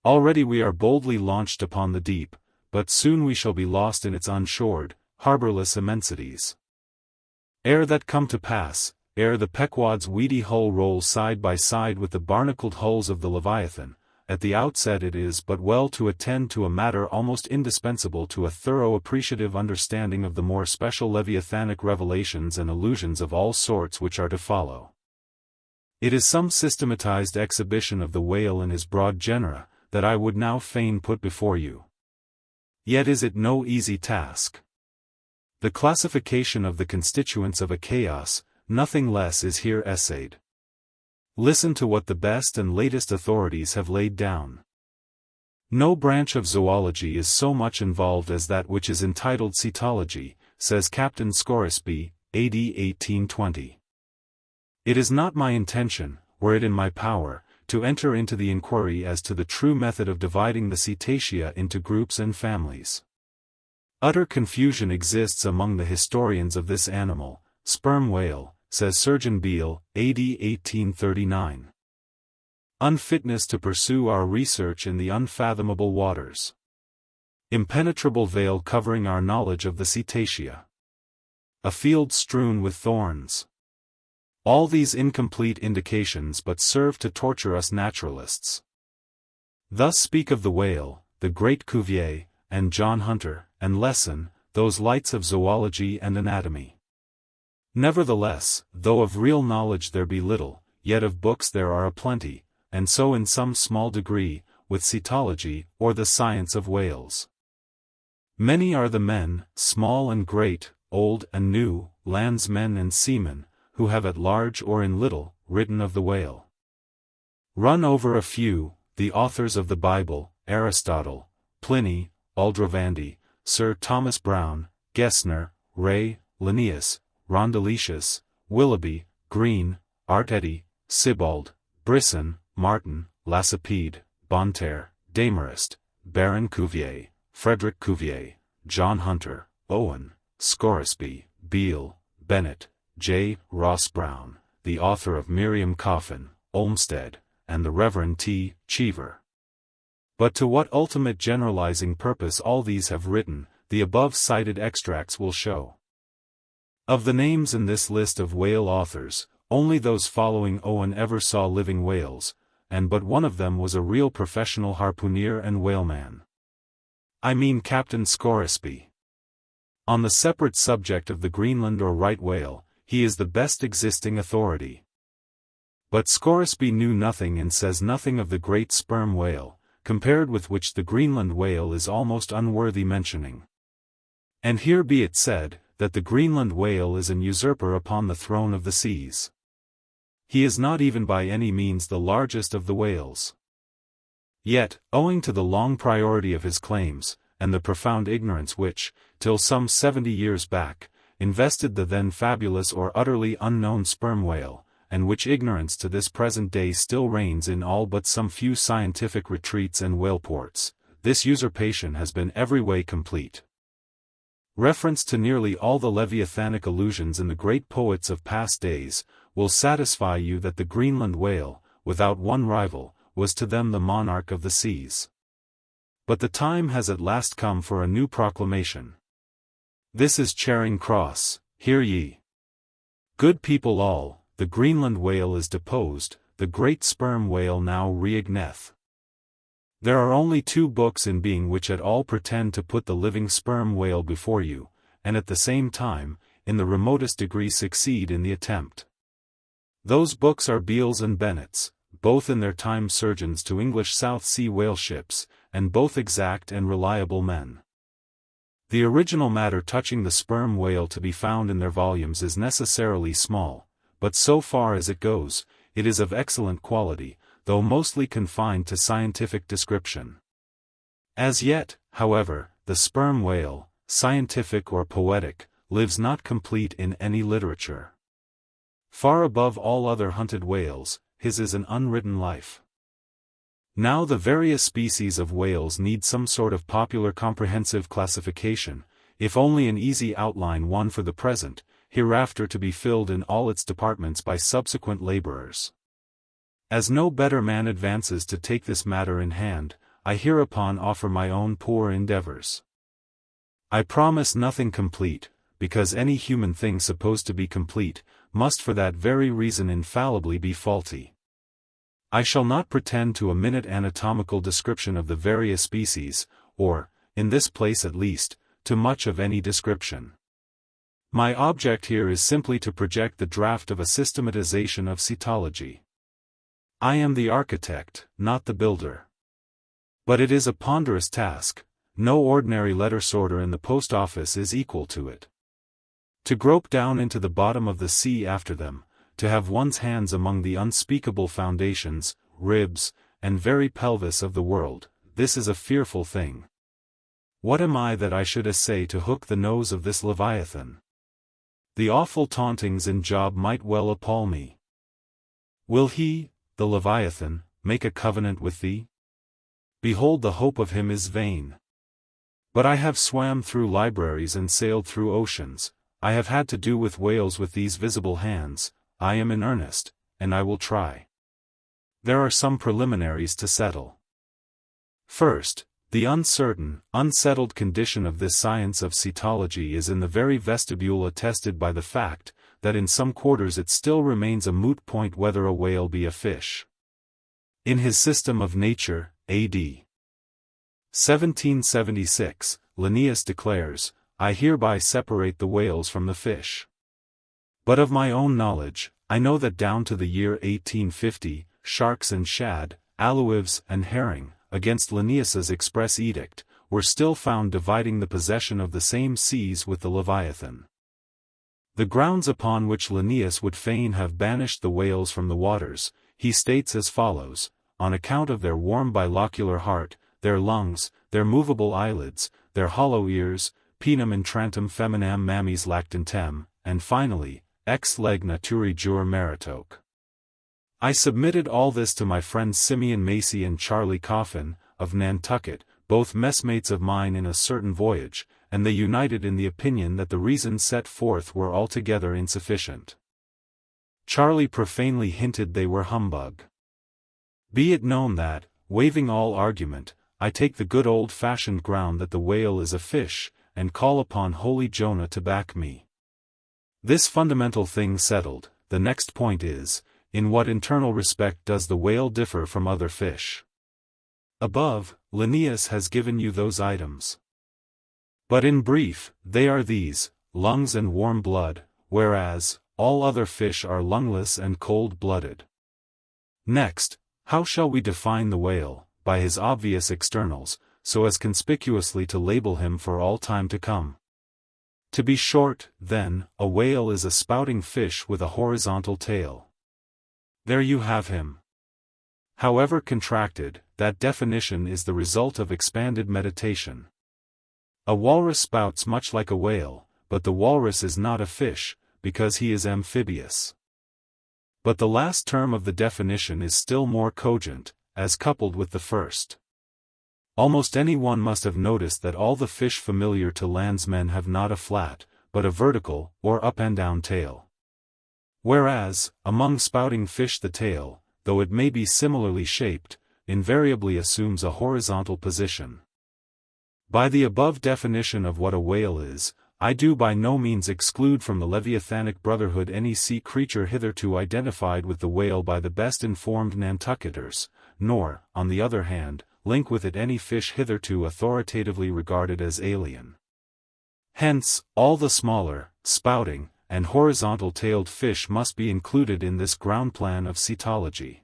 Already we are boldly launched upon the deep, but soon we shall be lost in its unshored, harborless immensities. Ere that come to pass, ere the Pequod's weedy hull rolls side by side with the barnacled hulls of the Leviathan, at the outset it is but well to attend to a matter almost indispensable to a thorough appreciative understanding of the more special Leviathanic revelations and allusions of all sorts which are to follow. It is some systematized exhibition of the whale in his broad genera, that I would now fain put before you. Yet is it no easy task. The classification of the constituents of a chaos, nothing less is here essayed. Listen to what the best and latest authorities have laid down. No branch of zoology is so much involved as that which is entitled Cetology, says Captain Scoresby, AD 1820. It is not my intention, were it in my power, to enter into the inquiry as to the true method of dividing the Cetacea into groups and families. Utter confusion exists among the historians of this animal, sperm whale, says Surgeon Beale, AD 1839. Unfitness to pursue our research in the unfathomable waters. Impenetrable veil covering our knowledge of the Cetacea. A field strewn with thorns. All these incomplete indications but serve to torture us naturalists. Thus speak of the whale, the great Cuvier, and John Hunter, and Lesson, those lights of zoology and anatomy. Nevertheless, though of real knowledge there be little, yet of books there are aplenty, and so in some small degree, with Cetology, or the science of whales. Many are the men, small and great, old and new, landsmen and seamen, who have at large or in little, written of the whale. Run over a few, the authors of the Bible, Aristotle, Pliny, Aldrovandi, Sir Thomas Browne, Gesner, Ray, Linnaeus, Rondeletius, Willoughby, Green, Artedi, Sibbald, Brisson, Martin, Lacépède, Bonterre, Desmarest, Baron Cuvier, Frederick Cuvier, John Hunter, Owen, Scoresby, Beale, Bennett, J. Ross Brown, the author of Miriam Coffin, Olmsted, and the Reverend T. Cheever. But to what ultimate generalizing purpose all these have written, the above-cited extracts will show. Of the names in this list of whale authors, only those following Owen ever saw living whales, and but one of them was a real professional harpooner and whaleman. I mean Captain Scoresby. On the separate subject of the Greenland or right whale, he is the best existing authority. But Scoresby knew nothing and says nothing of the great sperm whale, compared with which the Greenland whale is almost unworthy mentioning. And here be it said, that the Greenland whale is an usurper upon the throne of the seas. He is not even by any means the largest of the whales. Yet, owing to the long priority of his claims, and the profound ignorance which, till some 70 years back, invested the then fabulous or utterly unknown sperm whale, and which ignorance to this present day still reigns in all but some few scientific retreats and whaleports, this usurpation has been every way complete. Reference to nearly all the Leviathanic allusions in the great poets of past days, will satisfy you that the Greenland whale, without one rival, was to them the monarch of the seas. But the time has at last come for a new proclamation. This is Charing Cross, hear ye. Good people all, the Greenland whale is deposed, the great sperm whale now reigneth. There are only two books in being which at all pretend to put the living sperm whale before you, and at the same time, in the remotest degree succeed in the attempt. Those books are Beale's and Bennett's, both in their time surgeons to English South Sea whale ships, and both exact and reliable men. The original matter touching the sperm whale to be found in their volumes is necessarily small, but so far as it goes, it is of excellent quality, though mostly confined to scientific description. As yet, however, the sperm whale, scientific or poetic, lives not complete in any literature. Far above all other hunted whales, his is an unwritten life. Now the various species of whales need some sort of popular comprehensive classification, if only an easy outline one for the present, hereafter to be filled in all its departments by subsequent laborers. As no better man advances to take this matter in hand, I hereupon offer my own poor endeavors. I promise nothing complete, because any human thing supposed to be complete, must for that very reason infallibly be faulty. I shall not pretend to a minute anatomical description of the various species, or, in this place at least, to much of any description. My object here is simply to project the draft of a systematization of cetology. I am the architect, not the builder. But it is a ponderous task. No ordinary letter sorter in the post office is equal to it. To grope down into the bottom of the sea after them, to have one's hands among the unspeakable foundations, ribs, and very pelvis of the world, this is a fearful thing. What am I that I should essay to hook the nose of this Leviathan? The awful tauntings in Job might well appall me. Will he, the Leviathan, make a covenant with thee? Behold, the hope of him is vain. But I have swam through libraries and sailed through oceans, I have had to do with whales with these visible hands, I am in earnest, and I will try. There are some preliminaries to settle. First, the uncertain, unsettled condition of this science of cetology is in the very vestibule attested by the fact, that in some quarters it still remains a moot point whether a whale be a fish. In his System of Nature, A.D. 1776, Linnaeus declares, I hereby separate the whales from the fish. But of my own knowledge, I know that down to the year 1850, sharks and shad, alewives and herring, against Linnaeus's express edict, were still found dividing the possession of the same seas with the Leviathan. The grounds upon which Linnaeus would fain have banished the whales from the waters, he states as follows: on account of their warm bilocular heart, their lungs, their movable eyelids, their hollow ears, penum intrantum feminam mammis lactantem, and finally, ex leg naturi jure meritoque. I submitted all this to my friends Simeon Macy and Charlie Coffin, of Nantucket, both messmates of mine in a certain voyage, and they united in the opinion that the reasons set forth were altogether insufficient. Charlie profanely hinted they were humbug. Be it known that, waiving all argument, I take the good old-fashioned ground that the whale is a fish, and call upon holy Jonah to back me. This fundamental thing settled, the next point is, in what internal respect does the whale differ from other fish? Above, Linnaeus has given you those items. But in brief, they are these: lungs and warm blood, whereas, all other fish are lungless and cold-blooded. Next, how shall we define the whale, by his obvious externals, so as conspicuously to label him for all time to come? To be short, then, a whale is a spouting fish with a horizontal tail. There you have him. However contracted, that definition is the result of expanded meditation. A walrus spouts much like a whale, but the walrus is not a fish, because he is amphibious. But the last term of the definition is still more cogent, as coupled with the first. Almost any one must have noticed that all the fish familiar to landsmen have not a flat, but a vertical, or up-and-down tail. Whereas, among spouting fish the tail, though it may be similarly shaped, invariably assumes a horizontal position. By the above definition of what a whale is, I do by no means exclude from the Leviathanic brotherhood any sea creature hitherto identified with the whale by the best informed Nantucketers, nor, on the other hand, link with it any fish hitherto authoritatively regarded as alien. Hence, all the smaller, spouting, and horizontal-tailed fish must be included in this ground plan of cetology.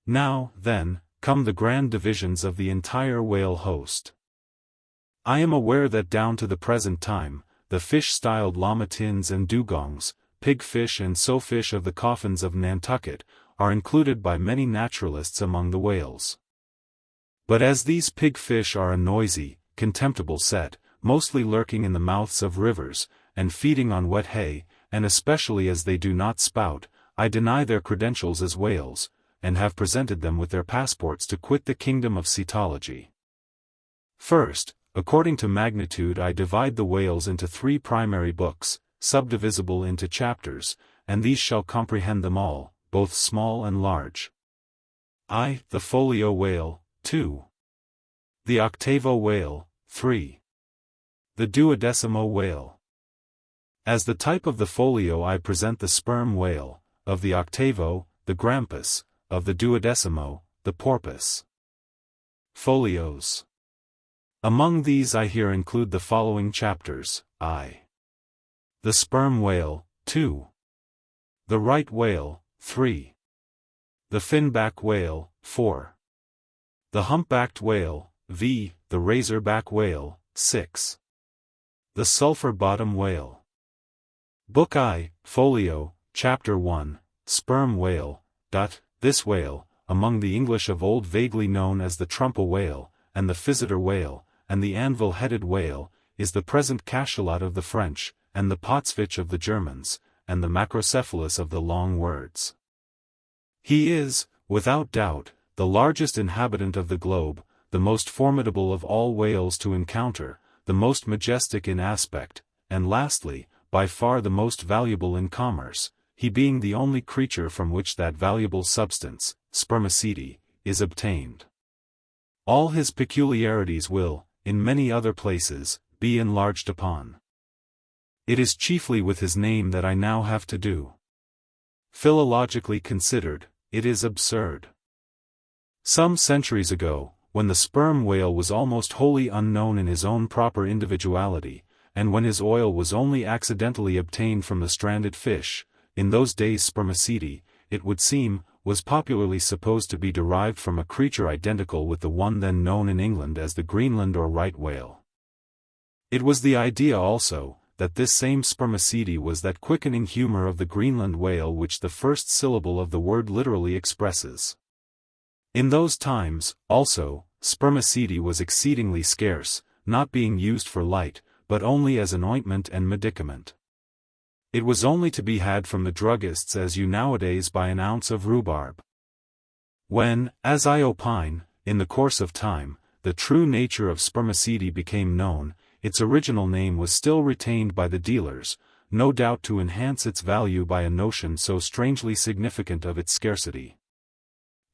Now, then, come the grand divisions of the entire whale host. I am aware that down to the present time, the fish-styled lamatins and dugongs, pigfish and sowfish of the coffins of Nantucket, are included by many naturalists among the whales. But as these pigfish are a noisy, contemptible set, mostly lurking in the mouths of rivers, and feeding on wet hay, and especially as they do not spout, I deny their credentials as whales, and have presented them with their passports to quit the kingdom of cetology. First, according to magnitude I divide the whales into 3 primary books, subdivisible into chapters, and these shall comprehend them all, both small and large. I, the folio whale, 2. The octavo whale, 3. The duodecimo whale. As the type of the folio I present the sperm whale, of the octavo, the grampus, of the duodecimo, the porpoise. Folios. Among these I here include the following chapters: I. The sperm whale, 2. The right whale, 3. The finback whale, 4. The humpbacked whale, v. The razorback whale, 6. The sulphur-bottom whale. Book I, Folio, Chapter 1, Sperm whale. This whale, among the English of old vaguely known as the trumpa whale, and the physeter whale, and the anvil-headed whale, is the present cachalot of the French, and the potsvich of the Germans, and the macrocephalus of the long words. He is, without doubt, the largest inhabitant of the globe, the most formidable of all whales to encounter, the most majestic in aspect, and lastly, by far the most valuable in commerce, he being the only creature from which that valuable substance, spermaceti, is obtained. All his peculiarities will, in many other places, be enlarged upon. It is chiefly with his name that I now have to do. Philologically considered, it is absurd. Some centuries ago, when the sperm whale was almost wholly unknown in his own proper individuality, and when his oil was only accidentally obtained from the stranded fish, in those days spermaceti, it would seem, was popularly supposed to be derived from a creature identical with the one then known in England as the Greenland or right whale. It was the idea also, that this same spermaceti was that quickening humor of the Greenland whale which the first syllable of the word literally expresses. In those times, also, spermaceti was exceedingly scarce, not being used for light, but only as an ointment and medicament. It was only to be had from the druggists as you nowadays buy an ounce of rhubarb. When, as I opine, in the course of time, the true nature of spermaceti became known, its original name was still retained by the dealers, no doubt to enhance its value by a notion so strangely significant of its scarcity.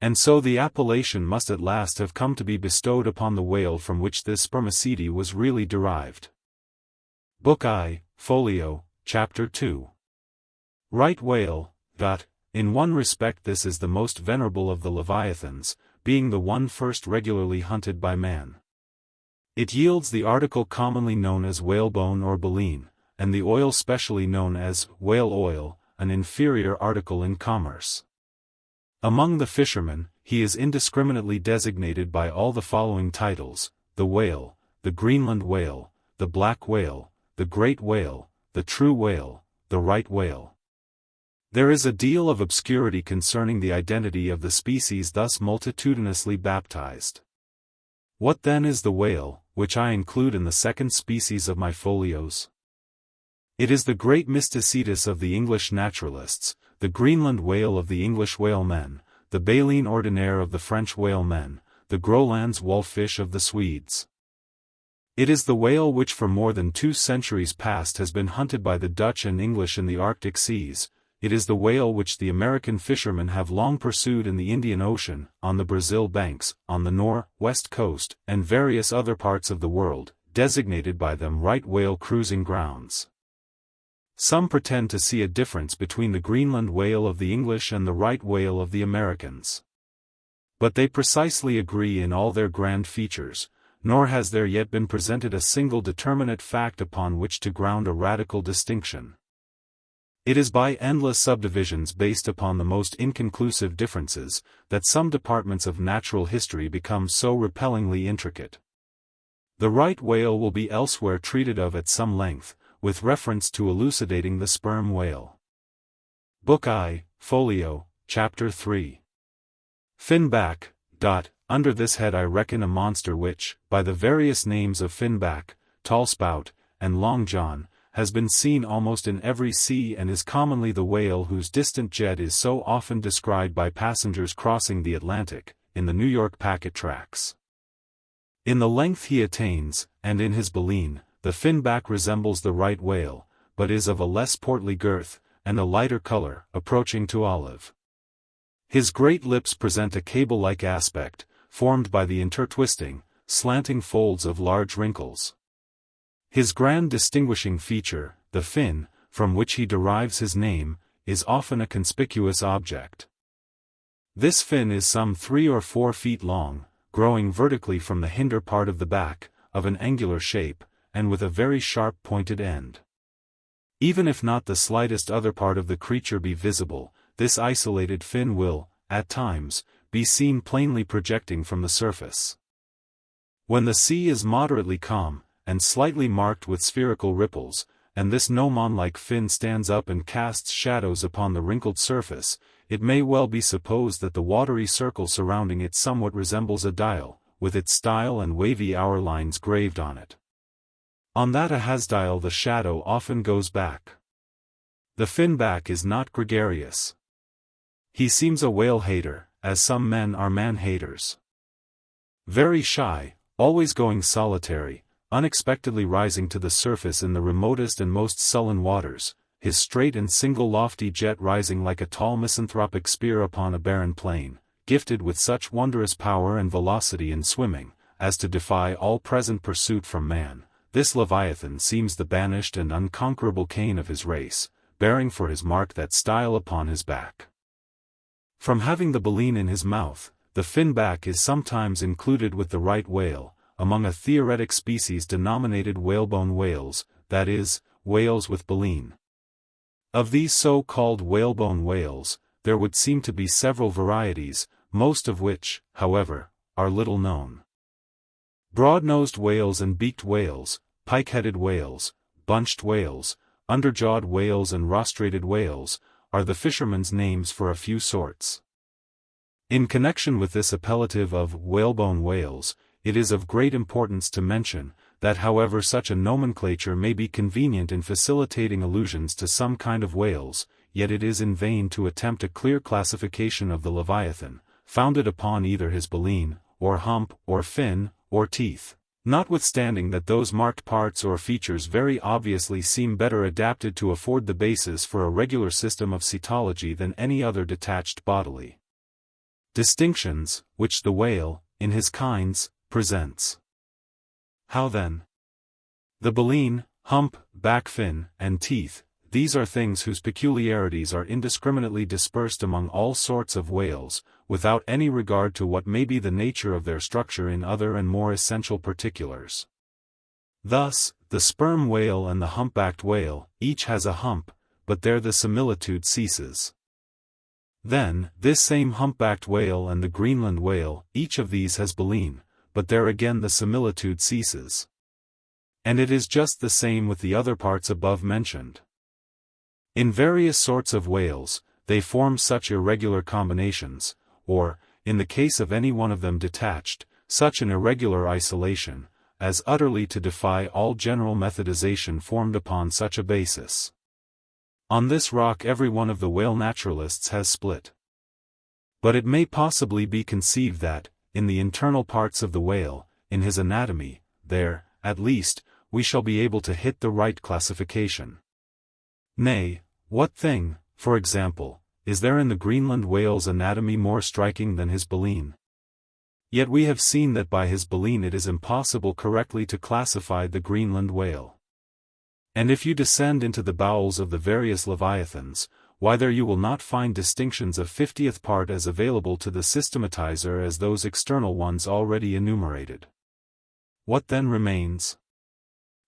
And so the appellation must at last have come to be bestowed upon the whale from which this spermaceti was really derived. Book I, Folio, Chapter 2. Right whale. In one respect this is the most venerable of the leviathans, being the one first regularly hunted by man. It yields the article commonly known as whalebone or baleen, and the oil specially known as whale oil, an inferior article in commerce. Among the fishermen, he is indiscriminately designated by all the following titles: the whale, the Greenland whale, the black whale, the great whale, the true whale, the right whale. There is a deal of obscurity concerning the identity of the species thus multitudinously baptized. What then is the whale, which I include in the second species of my folios? It is the great mysticetus of the English naturalists, the Greenland whale of the English whalemen, the baleen ordinaire of the French whalemen, the Groland's wolfish of the Swedes. It is the whale which for more than 2 centuries past has been hunted by the Dutch and English in the Arctic seas. It is the whale which the American fishermen have long pursued in the Indian Ocean, on the Brazil banks, on the West coast, and various other parts of the world, designated by them right whale cruising grounds. Some pretend to see a difference between the Greenland whale of the English and the right whale of the Americans. But they precisely agree in all their grand features, nor has there yet been presented a single determinate fact upon which to ground a radical distinction. It is by endless subdivisions based upon the most inconclusive differences, that some departments of natural history become so repellingly intricate. The right whale will be elsewhere treated of at some length, with reference to elucidating the sperm whale. Book I, Folio, Chapter 3. Finback. Under this head I reckon a monster which, by the various names of finback, tall spout, and long john, has been seen almost in every sea and is commonly the whale whose distant jet is so often descried by passengers crossing the Atlantic, in the New York packet tracks. In the length he attains, and in his baleen, the finback resembles the right whale, but is of a less portly girth, and a lighter color, approaching to olive. His great lips present a cable-like aspect, formed by the intertwisting, slanting folds of large wrinkles. His grand distinguishing feature, the fin, from which he derives his name, is often a conspicuous object. This fin is some 3 or 4 feet long, growing vertically from the hinder part of the back, of an angular shape, and with a very sharp pointed end. Even if not the slightest other part of the creature be visible, this isolated fin will, at times, be seen plainly projecting from the surface. When the sea is moderately calm, and slightly marked with spherical ripples, and this gnomon-like fin stands up and casts shadows upon the wrinkled surface, it may well be supposed that the watery circle surrounding it somewhat resembles a dial, with its style and wavy hour lines graved on it. On that ahasdial the shadow often goes back. The fin-back is not gregarious. He seems a whale-hater, as some men are man-haters. Very shy, always going solitary, unexpectedly rising to the surface in the remotest and most sullen waters, his straight and single lofty jet rising like a tall misanthropic spear upon a barren plain, gifted with such wondrous power and velocity in swimming, as to defy all present pursuit from man, this Leviathan seems the banished and unconquerable Cain of his race, bearing for his mark that style upon his back. From having the baleen in his mouth, the fin-back is sometimes included with the right whale, among a theoretic species denominated whalebone whales, that is, whales with baleen. Of these so-called whalebone whales, there would seem to be several varieties, most of which, however, are little known. Broad-nosed whales and beaked whales, pike-headed whales, bunched whales, underjawed whales and rostrated whales, are the fishermen's names for a few sorts. In connection with this appellative of whalebone whales, it is of great importance to mention, that however such a nomenclature may be convenient in facilitating allusions to some kind of whales, yet it is in vain to attempt a clear classification of the Leviathan, founded upon either his baleen, or hump, or fin, or teeth, notwithstanding that those marked parts or features very obviously seem better adapted to afford the basis for a regular system of cetology than any other detached bodily distinctions, which the whale, in his kinds, presents. How then? The baleen, hump, back fin, and teeth, these are things whose peculiarities are indiscriminately dispersed among all sorts of whales, without any regard to what may be the nature of their structure in other and more essential particulars. Thus, the sperm whale and the humpbacked whale, each has a hump, but there the similitude ceases. Then, this same humpbacked whale and the Greenland whale, each of these has baleen, but there again the similitude ceases. And it is just the same with the other parts above mentioned. In various sorts of whales, they form such irregular combinations, or, in the case of any one of them detached, such an irregular isolation, as utterly to defy all general methodization formed upon such a basis. On this rock every one of the whale naturalists has split. But it may possibly be conceived that, in the internal parts of the whale, in his anatomy, there, at least, we shall be able to hit the right classification. Nay, what thing, for example, is there in the Greenland whale's anatomy more striking than his baleen? Yet we have seen that by his baleen it is impossible correctly to classify the Greenland whale. And if you descend into the bowels of the various leviathans, why there you will not find distinctions of 50th part as available to the systematizer as those external ones already enumerated. What then remains?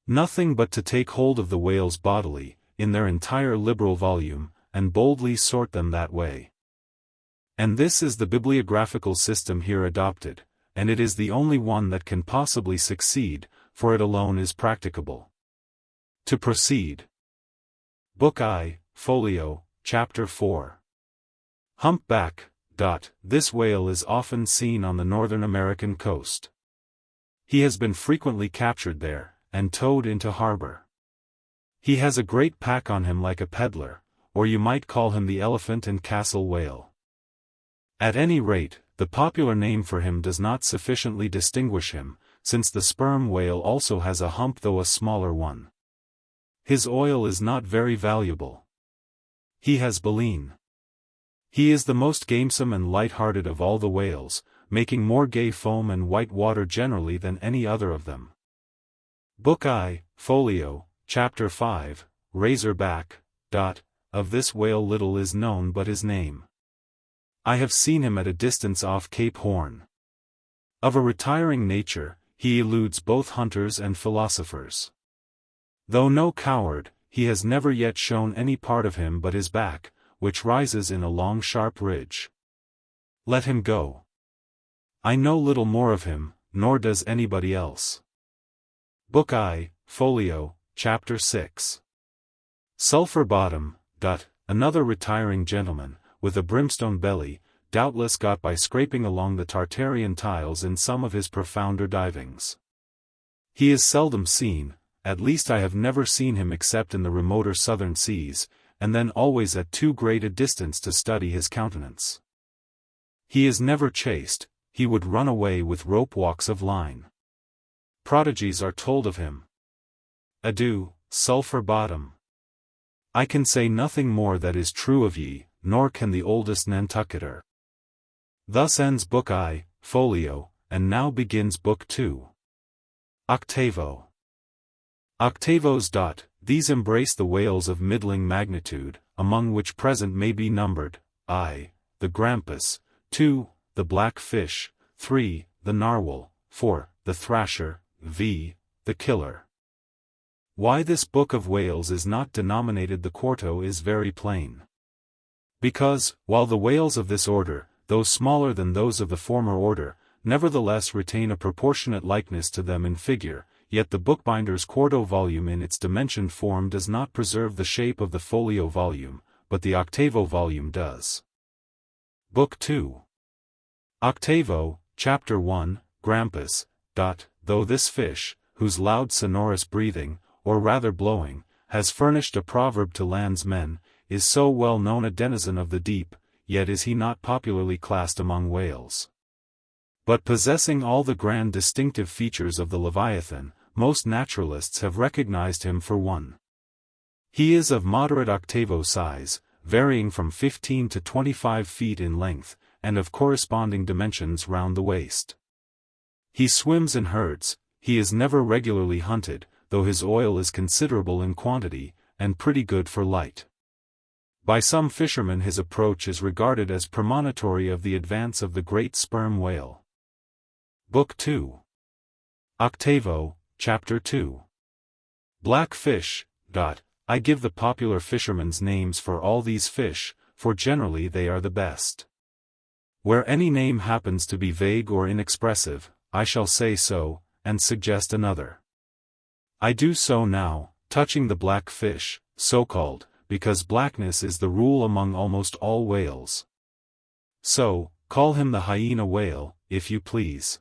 Nothing but to take hold of the whales bodily, in their entire liberal volume, and boldly sort them that way. And this is the bibliographical system here adopted, and it is the only one that can possibly succeed, for it alone is practicable. To proceed. Book I, Folio, Chapter 4. Humpback. This whale is often seen on the northern American coast. He has been frequently captured there, and towed into harbor. He has a great pack on him like a peddler, or you might call him the elephant and castle whale. At any rate, the popular name for him does not sufficiently distinguish him, since the sperm whale also has a hump though a smaller one. His oil is not very valuable. He has baleen. He is the most gamesome and light-hearted of all the whales, making more gay foam and white water generally than any other of them. Book I, Folio, Chapter 5, Razor-back. Of this whale little is known but his name. I have seen him at a distance off Cape Horn. Of a retiring nature, he eludes both hunters and philosophers. Though no coward, he has never yet shown any part of him but his back, which rises in a long sharp ridge. Let him go. I know little more of him, nor does anybody else. Book I, Folio, Chapter 6. Sulphur Bottom. Another retiring gentleman, with a brimstone belly, doubtless got by scraping along the Tartarian tiles in some of his profounder divings. He is seldom seen, at least I have never seen him except in the remoter southern seas, and then always at too great a distance to study his countenance. He is never chased, he would run away with rope walks of line. Prodigies are told of him. Adieu, Sulphur Bottom. I can say nothing more that is true of ye, nor can the oldest Nantucketer. Thus ends Book I, Folio, and now begins Book II. Octavo. Octavos. These embrace the whales of middling magnitude, among which present may be numbered, I, the grampus, 2, the black fish, 3, the narwhal, 4, the thrasher, v, the killer. Why this book of whales is not denominated the quarto is very plain. Because, while the whales of this order, though smaller than those of the former order, nevertheless retain a proportionate likeness to them in figure, yet the bookbinder's quarto volume in its dimensioned form does not preserve the shape of the folio volume, but the octavo volume does. Book II. Octavo, Chapter 1, Grampus. Though this fish, whose loud sonorous breathing, or rather blowing, has furnished a proverb to landsmen, is so well known a denizen of the deep, yet is he not popularly classed among whales. But possessing all the grand distinctive features of the Leviathan, most naturalists have recognized him for one. He is of moderate octavo size, varying from 15 to 25 feet in length, and of corresponding dimensions round the waist. He swims in herds, he is never regularly hunted, though his oil is considerable in quantity, and pretty good for light. By some fishermen his approach is regarded as premonitory of the advance of the great sperm whale. Book II. Octavo, Chapter 2. Black fish. I give the popular fishermen's names for all these fish, for generally they are the best. Where any name happens to be vague or inexpressive, I shall say so, and suggest another. I do so now, touching the black fish, so called, because blackness is the rule among almost all whales. So, call him the hyena whale, if you please.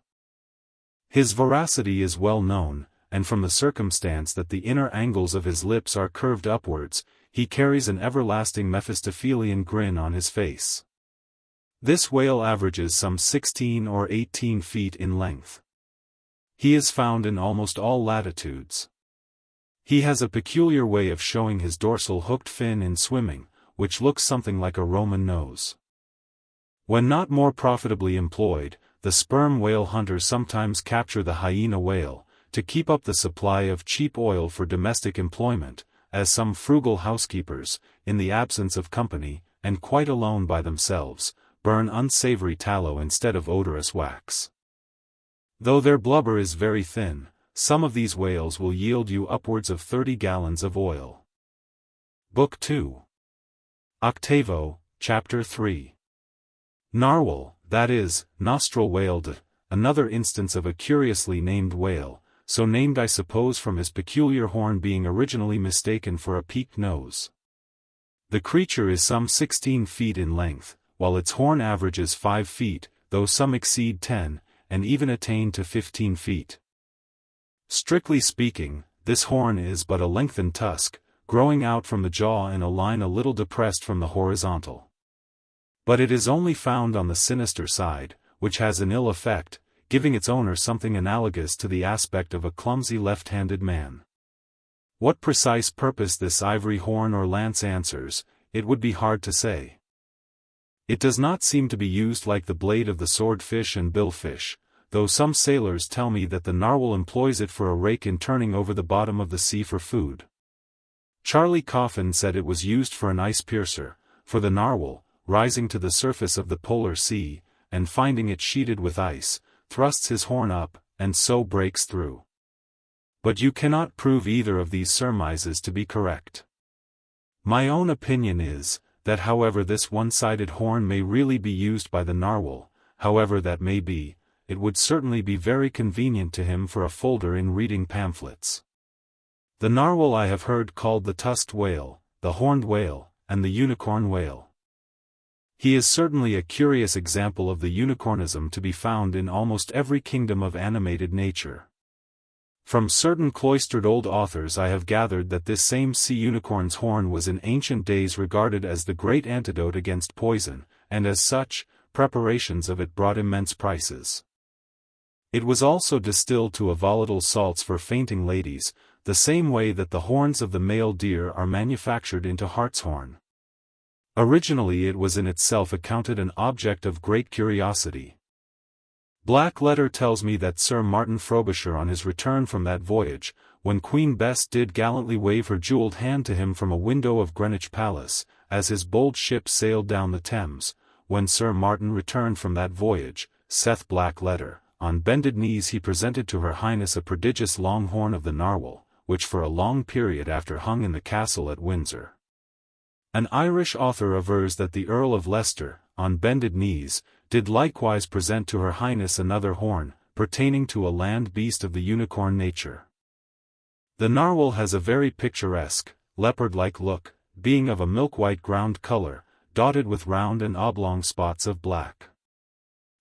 His voracity is well known, and from the circumstance that the inner angles of his lips are curved upwards, he carries an everlasting Mephistophelian grin on his face. This whale averages some 16 or 18 feet in length. He is found in almost all latitudes. He has a peculiar way of showing his dorsal hooked fin in swimming, which looks something like a Roman nose. When not more profitably employed, the sperm whale hunters sometimes capture the hyena whale, to keep up the supply of cheap oil for domestic employment, as some frugal housekeepers, in the absence of company, and quite alone by themselves, burn unsavory tallow instead of odorous wax. Though their blubber is very thin, some of these whales will yield you upwards of 30 gallons of oil. Book II. Octavo, Chapter 3. Narwhal, that is, nostril whale. Another instance of a curiously named whale, so named I suppose from his peculiar horn being originally mistaken for a peaked nose. The creature is some 16 feet in length, while its horn averages 5 feet, though some exceed 10, and even attain to 15 feet. Strictly speaking, this horn is but a lengthened tusk, growing out from the jaw in a line a little depressed from the horizontal. But it is only found on the sinister side, which has an ill effect, giving its owner something analogous to the aspect of a clumsy left-handed man. What precise purpose this ivory horn or lance answers, it would be hard to say. It does not seem to be used like the blade of the swordfish and billfish, though some sailors tell me that the narwhal employs it for a rake in turning over the bottom of the sea for food. Charlie Coffin said it was used for an ice piercer, for the narwhal, rising to the surface of the polar sea, and finding it sheeted with ice, thrusts his horn up, and so breaks through. But you cannot prove either of these surmises to be correct. My own opinion is, that however this one-sided horn may really be used by the narwhal, however that may be, it would certainly be very convenient to him for a folder in reading pamphlets. The narwhal I have heard called the tusked whale, the horned whale, and the unicorn whale. He is certainly a curious example of the unicornism to be found in almost every kingdom of animated nature. From certain cloistered old authors I have gathered that this same sea unicorn's horn was in ancient days regarded as the great antidote against poison, and as such, preparations of it brought immense prices. It was also distilled to a volatile salts for fainting ladies, the same way that the horns of the male deer are manufactured into hartshorn. Originally it was in itself accounted an object of great curiosity. Black letter tells me that Sir Martin Frobisher on his return from that voyage, when Queen Bess did gallantly wave her jewelled hand to him from a window of Greenwich Palace, as his bold ship sailed down the Thames, when Sir Martin returned from that voyage, saith Black letter, on bended knees he presented to her Highness a prodigious long horn of the narwhal, which for a long period after hung in the castle at Windsor. An Irish author avers that the Earl of Leicester, on bended knees, did likewise present to her Highness another horn, pertaining to a land beast of the unicorn nature. The narwhal has a very picturesque, leopard-like look, being of a milk-white ground color, dotted with round and oblong spots of black.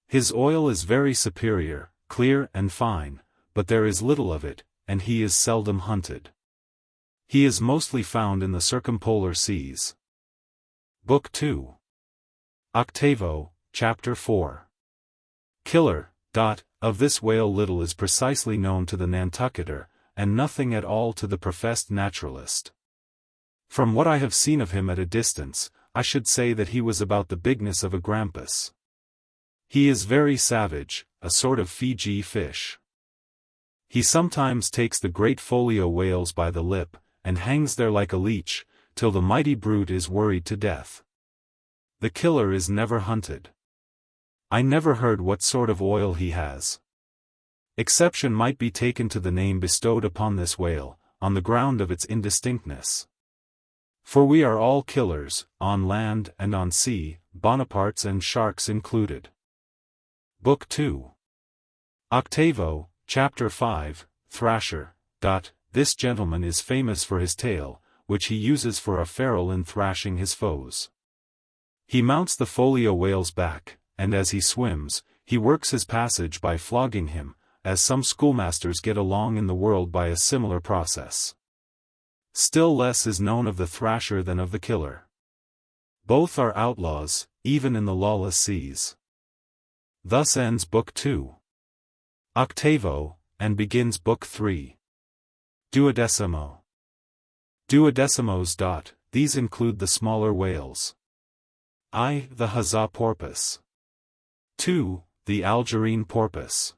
His oil is very superior, clear and fine, but there is little of it, and he is seldom hunted. He is mostly found in the circumpolar seas. Book 2. Octavo, Chapter 4. Killer. Of this whale little is precisely known to the Nantucketer, and nothing at all to the professed naturalist. From what I have seen of him at a distance, I should say that he was about the bigness of a grampus. He is very savage, a sort of Fiji fish. He sometimes takes the great folio whales by the lip, and hangs there like a leech, till the mighty brute is worried to death. The killer is never hunted. I never heard what sort of oil he has. Exception might be taken to the name bestowed upon this whale, on the ground of its indistinctness. For we are all killers, on land and on sea, Bonapartes and sharks included. Book 2. Octavo, Chapter 5, Thrasher. This gentleman is famous for his tail, which he uses for a ferrule in thrashing his foes. He mounts the folio whale's back, and as he swims, he works his passage by flogging him, as some schoolmasters get along in the world by a similar process. Still less is known of the thrasher than of the killer. Both are outlaws, even in the lawless seas. Thus ends Book 2. Octavo, and begins Book 3. Duodecimo. Duodecimos. These include the smaller whales. I. The Huzzah porpoise. 2. The Algerine porpoise.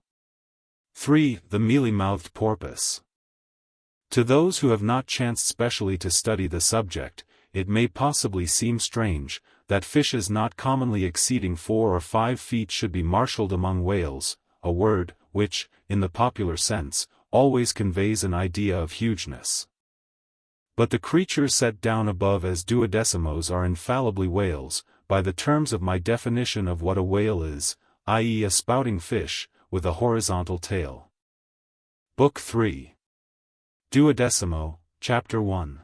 3. The mealy-mouthed porpoise. To those who have not chanced specially to study the subject, it may possibly seem strange, that fishes not commonly exceeding 4 or 5 feet should be marshaled among whales, a word, which, in the popular sense, always conveys an idea of hugeness. But the creatures set down above as duodecimos are infallibly whales, by the terms of my definition of what a whale is, i.e. a spouting fish, with a horizontal tail. Book 3. Duodecimo, Chapter 1.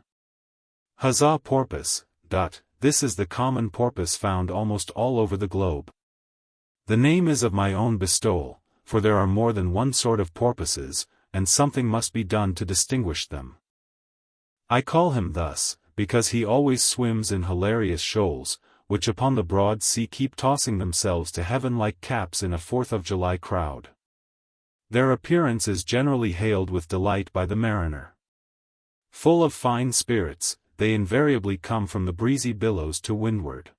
Huzzah porpoise. This is the common porpoise found almost all over the globe. The name is of my own bestowal, for there are more than one sort of porpoises, and something must be done to distinguish them. I call him thus, because he always swims in hilarious shoals, which upon the broad sea keep tossing themselves to heaven like caps in a 4th of July crowd. Their appearance is generally hailed with delight by the mariner. Full of fine spirits, they invariably come from the breezy billows to windward.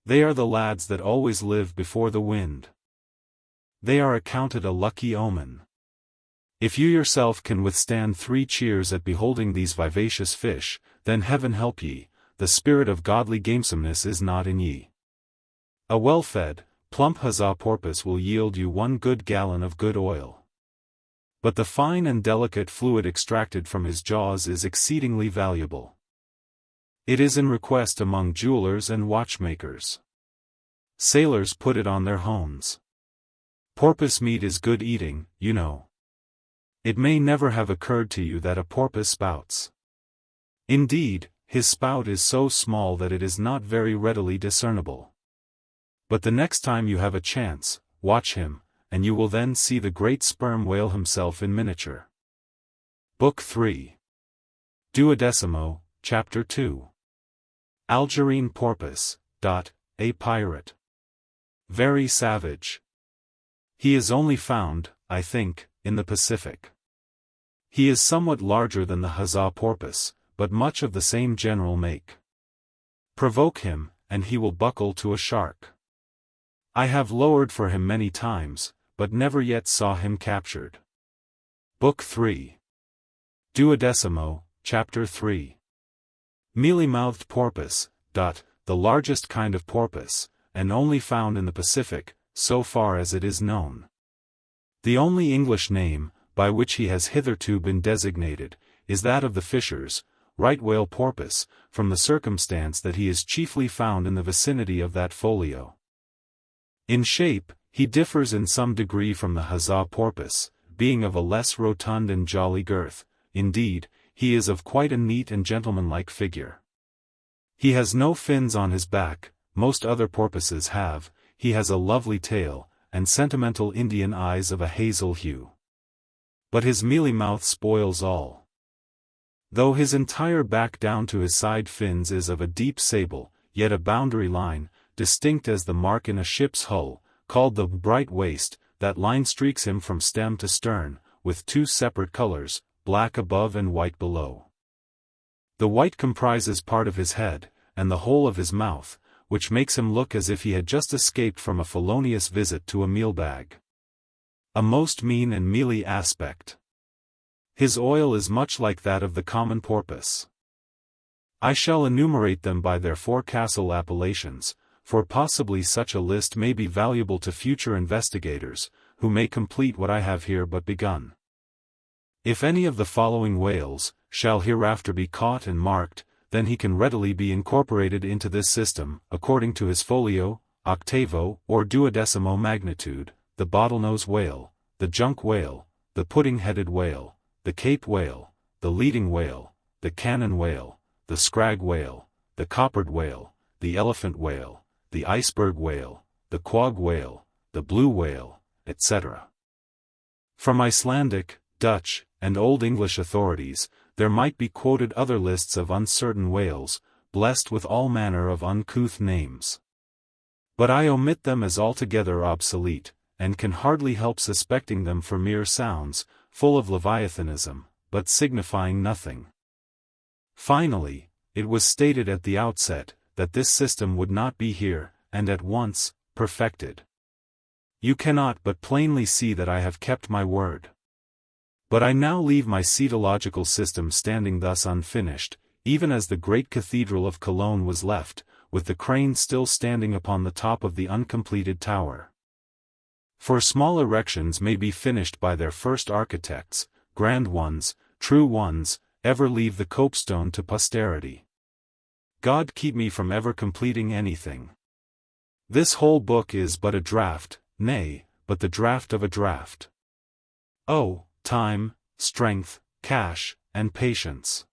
They are the lads that always live before the wind. They are accounted a lucky omen. If you yourself can withstand 3 cheers at beholding these vivacious fish, then heaven help ye, the spirit of godly gamesomeness is not in ye. A well-fed, plump huzzah porpoise will yield you 1 good gallon of good oil. But the fine and delicate fluid extracted from his jaws is exceedingly valuable. It is in request among jewelers and watchmakers. Sailors put it on their hones. Porpoise meat is good eating, you know. It may never have occurred to you that a porpoise spouts. Indeed, his spout is so small that it is not very readily discernible. But the next time you have a chance, watch him, and you will then see the great sperm whale himself in miniature. Book 3. Duodecimo, Chapter 2. Algerine porpoise. A pirate. Very savage. He is only found, I think, in the Pacific. He is somewhat larger than the huzzah porpoise, but much of the same general make. Provoke him, and he will buckle to a shark. I have lowered for him many times, but never yet saw him captured. Book 3. Duodecimo, Chapter 3. Mealy-mouthed porpoise. The largest kind of porpoise, and only found in the Pacific, so far as it is known. The only English name, by which he has hitherto been designated, is that of the fishers, right whale porpoise, from the circumstance that he is chiefly found in the vicinity of that folio. In shape, he differs in some degree from the huzzah porpoise, being of a less rotund and jolly girth. Indeed, he is of quite a neat and gentlemanlike figure. He has no fins on his back, most other porpoises have. He has a lovely tail, and sentimental Indian eyes of a hazel hue. But his mealy mouth spoils all. Though his entire back down to his side fins is of a deep sable, yet a boundary line, distinct as the mark in a ship's hull, called the bright waist, that line streaks him from stem to stern, with 2 separate colors, black above and white below. The white comprises part of his head, and the whole of his mouth, which makes him look as if he had just escaped from a felonious visit to a meal-bag. A most mean and mealy aspect. His oil is much like that of the common porpoise. I shall enumerate them by their forecastle appellations, for possibly such a list may be valuable to future investigators, who may complete what I have here but begun. If any of the following whales shall hereafter be caught and marked, then he can readily be incorporated into this system, according to his folio, octavo, or duodecimo magnitude: the bottlenose whale, the junk whale, the pudding-headed whale, the Cape whale, the leading whale, the cannon whale, the scrag whale, the coppered whale, the elephant whale, the iceberg whale, the quag whale, the blue whale, etc. From Icelandic, Dutch, and Old English authorities, there might be quoted other lists of uncertain whales, blessed with all manner of uncouth names. But I omit them as altogether obsolete, and can hardly help suspecting them for mere sounds, full of leviathanism, but signifying nothing. Finally, it was stated at the outset, that this system would not be here, and at once, perfected. You cannot but plainly see that I have kept my word. But I now leave my cetological system standing thus unfinished, even as the great cathedral of Cologne was left, with the crane still standing upon the top of the uncompleted tower. For small erections may be finished by their first architects, grand ones, true ones, ever leave the copestone to posterity. God keep me from ever completing anything. This whole book is but a draft, nay, but the draft of a draft. Oh, time, strength, cash, and patience.